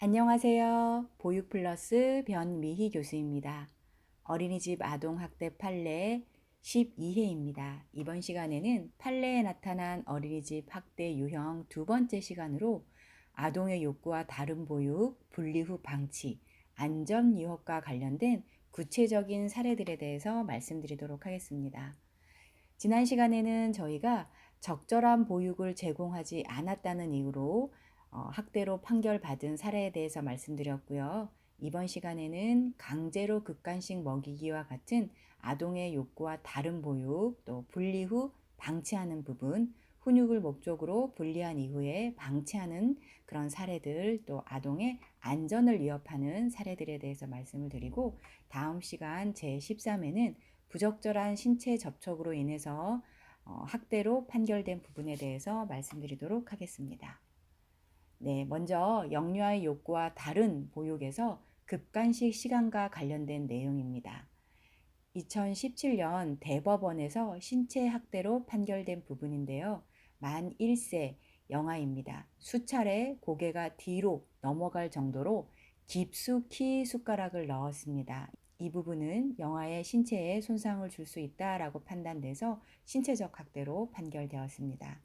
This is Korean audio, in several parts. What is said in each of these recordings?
안녕하세요. 보육플러스 변미희 교수입니다. 어린이집 아동학대 판례 12회입니다. 이번 시간에는 판례에 나타난 어린이집 학대 유형 두 번째 시간으로 아동의 욕구와 다른 보육, 분리 후 방치, 안전 유혹과 관련된 구체적인 사례들에 대해서 말씀드리도록 하겠습니다. 지난 시간에는 저희가 적절한 보육을 제공하지 않았다는 이유로 학대로 판결받은 사례에 대해서 말씀드렸고요. 이번 시간에는 강제로 극간식 먹이기와 같은 아동의 욕구와 다른 보육, 또 분리 후 방치하는 부분, 훈육을 목적으로 분리한 이후에 방치하는 그런 사례들, 또 아동의 안전을 위협하는 사례들에 대해서 말씀을 드리고, 다음 시간 제13회는 부적절한 신체 접촉으로 인해서 학대로 판결된 부분에 대해서 말씀드리도록 하겠습니다. 네, 먼저 영유아의 욕구와 다른 보육에서 급간식 시간과 관련된 내용입니다. 2017년 대법원에서 신체 학대로 판결된 부분인데요. 만 1세 영아입니다. 수차례 고개가 뒤로 넘어갈 정도로 깊숙이 숟가락을 넣었습니다. 이 부분은 영아의 신체에 손상을 줄 수 있다라고 판단돼서 신체적 학대로 판결되었습니다.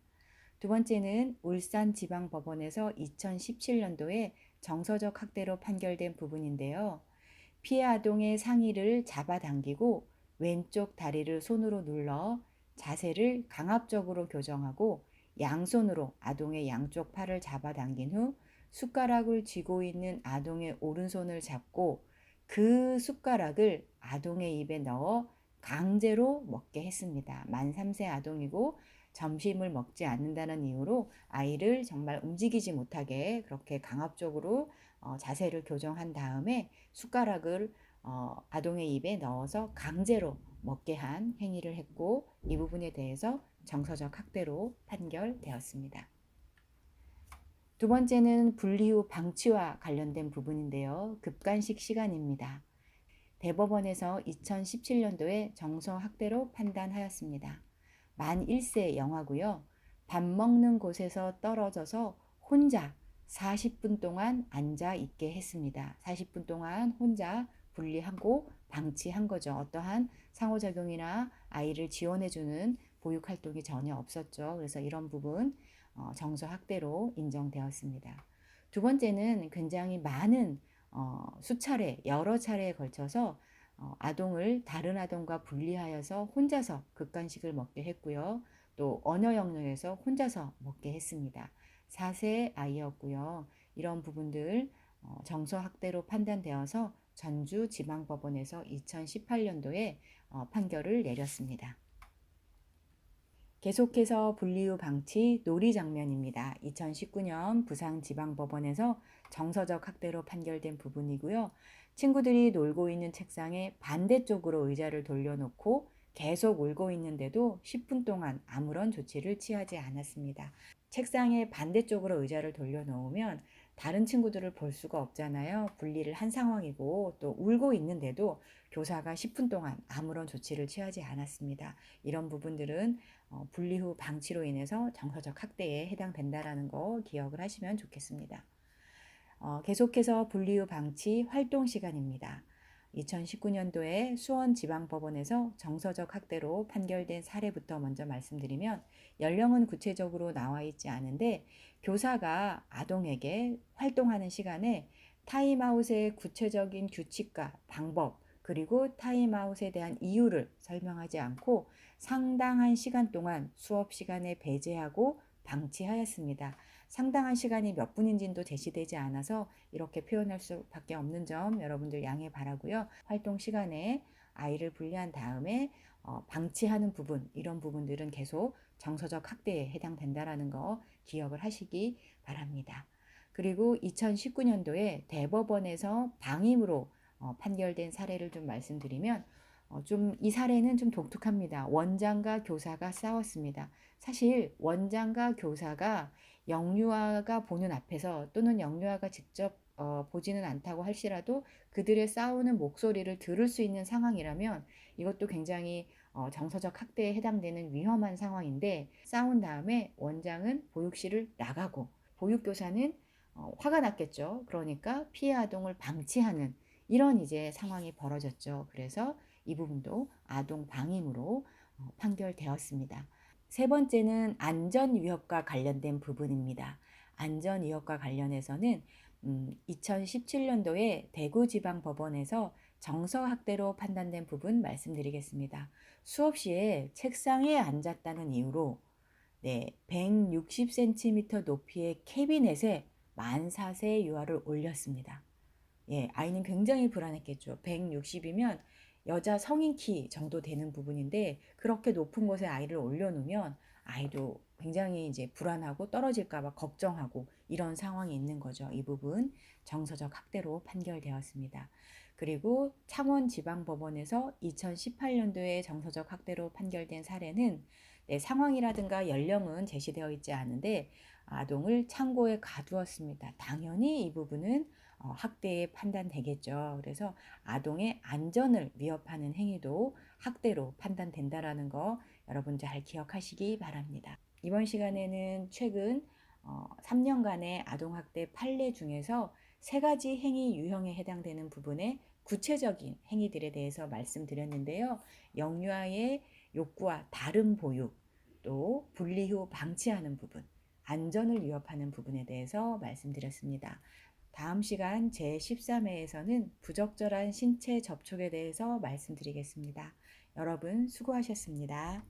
두 번째는 울산지방법원에서 2017년도에 정서적 학대로 판결된 부분인데요. 피해 아동의 상의를 잡아당기고 왼쪽 다리를 손으로 눌러 자세를 강압적으로 교정하고 양손으로 아동의 양쪽 팔을 잡아당긴 후 숟가락을 쥐고 있는 아동의 오른손을 잡고 그 숟가락을 아동의 입에 넣어 강제로 먹게 했습니다. 만 3세 아동이고 점심을 먹지 않는다는 이유로 아이를 정말 움직이지 못하게 그렇게 강압적으로 자세를 교정한 다음에 숟가락을 아동의 입에 넣어서 강제로 먹게 한 행위를 했고, 이 부분에 대해서 정서적 학대로 판결되었습니다. 두 번째는 분리 후 방치와 관련된 부분인데요. 급간식 시간입니다. 대법원에서 2017년도에 정서 학대로 판단하였습니다. 만 1세 영아고요. 밥 먹는 곳에서 떨어져서 혼자 40분 동안 앉아 있게 했습니다. 40분 동안 혼자 분리하고 방치한 거죠. 어떠한 상호작용이나 아이를 지원해주는 보육활동이 전혀 없었죠. 그래서 이런 부분 정서학대로 인정되었습니다. 두 번째는 굉장히 많은 수차례, 여러 차례에 걸쳐서 아동을 다른 아동과 분리하여서 혼자서 극간식을 먹게 했고요. 또 언어 영역에서 혼자서 먹게 했습니다. 4세 아이였고요. 이런 부분들 정서학대로 판단되어서 전주지방법원에서 2018년도에 판결을 내렸습니다. 계속해서 분리 후 방치 놀이 장면입니다. 2019년 부산지방법원에서 정서적 학대로 판결된 부분이고요. 친구들이 놀고 있는 책상에 반대쪽으로 의자를 돌려놓고 계속 울고 있는데도 10분 동안 아무런 조치를 취하지 않았습니다. 책상에 반대쪽으로 의자를 돌려놓으면 다른 친구들을 볼 수가 없잖아요. 분리를 한 상황이고 또 울고 있는데도 교사가 10분 동안 아무런 조치를 취하지 않았습니다. 이런 부분들은 분리 후 방치로 인해서 정서적 학대에 해당된다는 거 기억을 하시면 좋겠습니다. 계속해서 분리 후 방치 활동 시간입니다. 2019년도에 수원지방법원에서 정서적 학대로 판결된 사례부터 먼저 말씀드리면, 연령은 구체적으로 나와 있지 않은데 교사가 아동에게 활동하는 시간에 타임아웃의 구체적인 규칙과 방법, 그리고 타임아웃에 대한 이유를 설명하지 않고 상당한 시간 동안 수업 시간에 배제하고 방치하였습니다. 상당한 시간이 몇 분인지도 제시되지 않아서 이렇게 표현할 수밖에 없는 점 여러분들 양해 바라고요. 활동 시간에 아이를 분리한 다음에 방치하는 부분, 이런 부분들은 계속 정서적 학대에 해당된다는 거 기억을 하시기 바랍니다. 그리고 2019년도에 대법원에서 방임으로 판결된 사례를 좀 말씀드리면, 좀 이 사례는 좀 독특합니다. 원장과 교사가 싸웠습니다. 사실 원장과 교사가 영유아가 보는 앞에서, 또는 영유아가 직접 보지는 않다고 할지라도 그들의 싸우는 목소리를 들을 수 있는 상황이라면 이것도 굉장히 정서적 학대에 해당되는 위험한 상황인데, 싸운 다음에 원장은 보육실을 나가고 보육교사는 화가 났겠죠. 그러니까 피해 아동을 방치하는 이런 이제 상황이 벌어졌죠. 그래서 이 부분도 아동 방임으로 판결되었습니다. 세 번째는 안전 위협과 관련된 부분입니다. 안전 위협과 관련해서는 2017년도에 대구지방법원에서 정서학대로 판단된 부분 말씀드리겠습니다. 수업 시에 책상에 앉았다는 이유로 160cm 높이의 캐비넷에 만사세 유아를 올렸습니다. 아이는 굉장히 불안했겠죠. 160이면 여자 성인 키 정도 되는 부분인데 그렇게 높은 곳에 아이를 올려놓으면 아이도 굉장히 이제 불안하고 떨어질까 봐 걱정하고 이런 상황이 있는 거죠. 이 부분 정서적 학대로 판결되었습니다. 그리고 창원지방법원에서 2018년도에 정서적 학대로 판결된 사례는 상황이라든가 연령은 제시되어 있지 않은데 아동을 창고에 가두었습니다. 당연히 이 부분은 학대에 판단되겠죠. 그래서 아동의 안전을 위협하는 행위도 학대로 판단된다라는 거 여러분 잘 기억하시기 바랍니다. 이번 시간에는 최근 3년간의 아동학대 판례 중에서 세 가지 행위 유형에 해당되는 부분의 구체적인 행위들에 대해서 말씀드렸는데요. 영유아의 욕구와 다른 보육, 또 분리 후 방치하는 부분, 안전을 위협하는 부분에 대해서 말씀드렸습니다. 다음 시간 제13회에서는 부적절한 신체 접촉에 대해서 말씀드리겠습니다. 여러분 수고하셨습니다.